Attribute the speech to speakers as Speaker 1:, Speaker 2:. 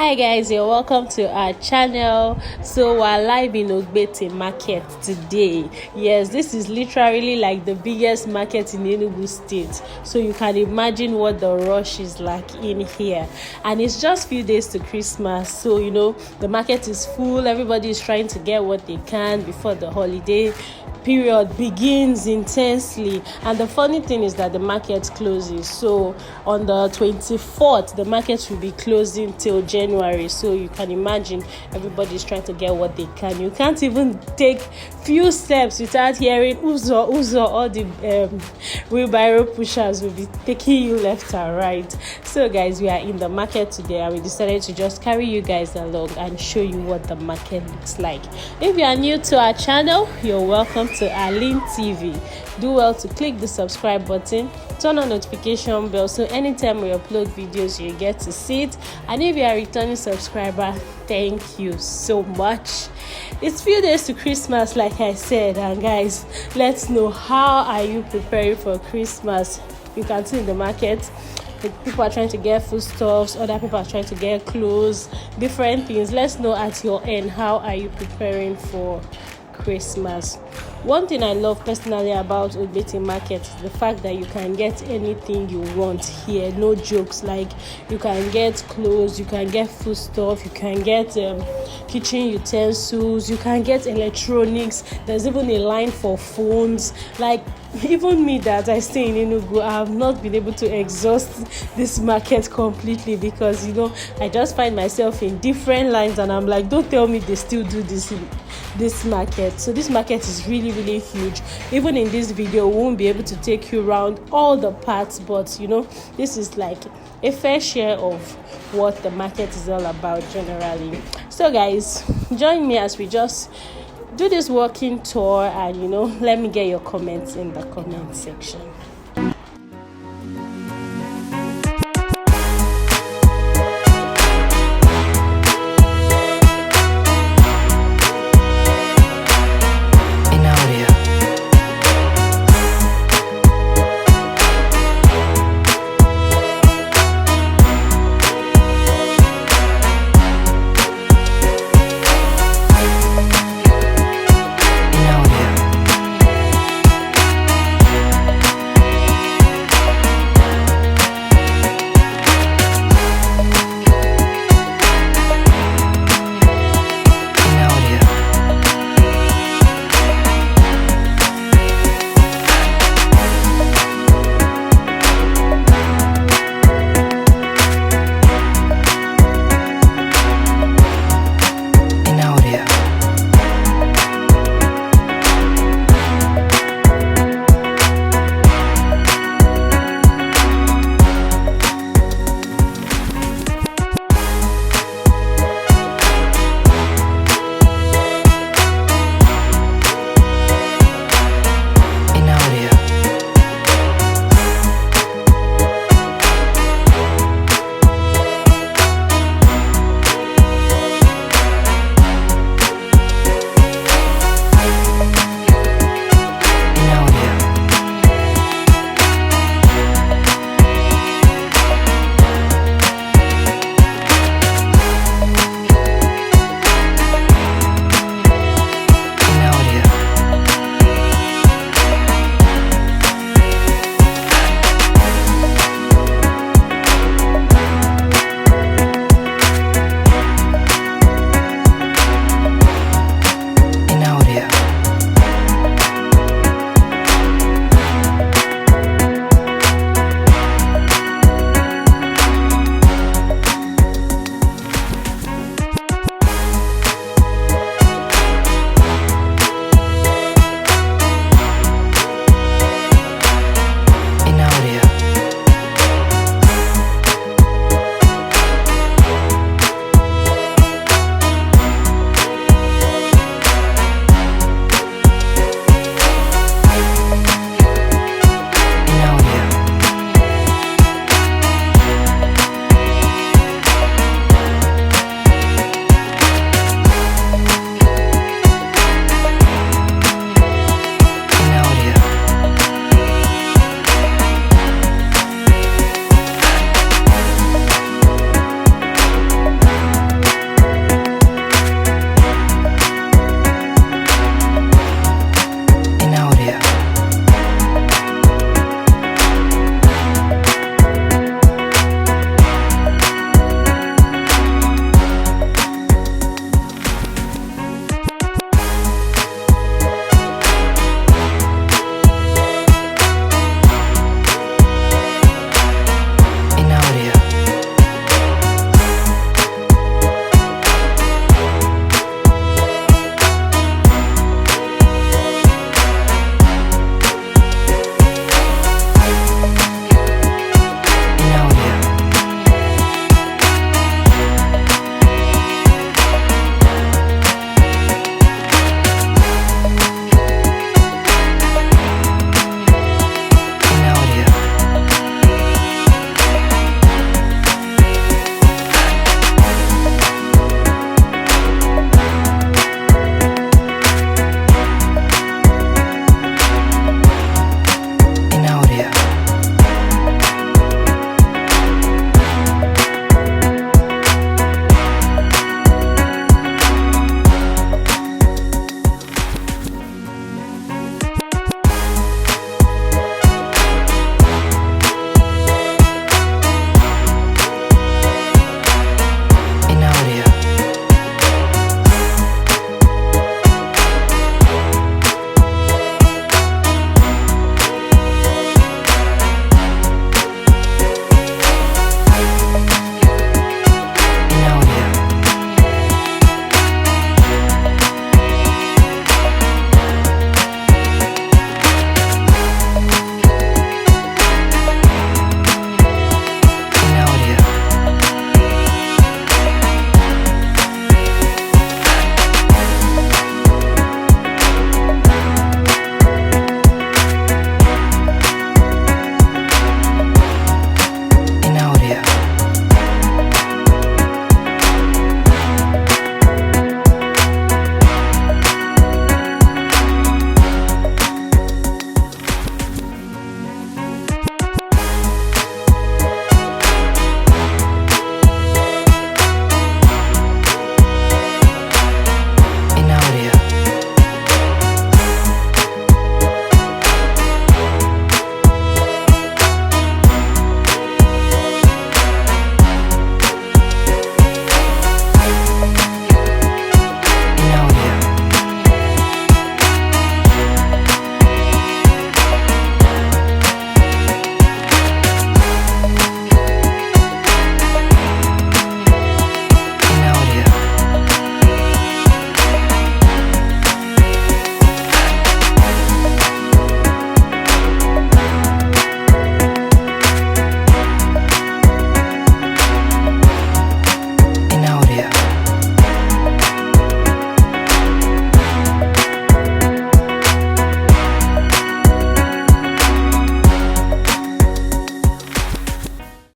Speaker 1: Hi guys, you're welcome to our channel. So we're live in OGBETE Market today. Yes, this is literally like the biggest market in Enugu state, so you can imagine what the rush is like in here. And it's just few days to Christmas, so the market is full. Everybody is trying to get what they can before the holiday period begins intensely. And the funny thing is that the market closes, so on the 24th the market will be closing till January. So you can imagine everybody's trying to get what they can. You can't even take few steps without hearing uzo. All the wheelbarrow pushers will be taking you left and right. So guys, we are in the market today and we decided to just carry you guys along and show you what the market looks like. If you are new to our channel, you're welcome to Arlin TV. Do well to click the subscribe button, turn on notification bell, so anytime we upload videos you get to see it. And if you are a returning subscriber, thank you so much. It's few days to Christmas, like I said, and guys, let's know, how are you preparing for Christmas? You can see in the market people are trying to get foodstuffs, other people are trying to get clothes, different things. Let's know at your end, how are you preparing for Christmas? One thing I love personally about OGBETE Market is the fact that you can get anything you want here. No jokes. Like, you can get clothes, you can get food stuff, you can get kitchen utensils, you can get electronics. There's even a line for phones. Like, even me that I stay in Enugu, I have not been able to exhaust this market completely, because I just find myself in different lines and I'm like, don't tell me they still do this in this market. So this market is really huge. Even in this video we won't be able to take you around all the parts, but this is like a fair share of what the market is all about generally. So guys, join me as we just do this walking tour, and let me get your comments in the comment section.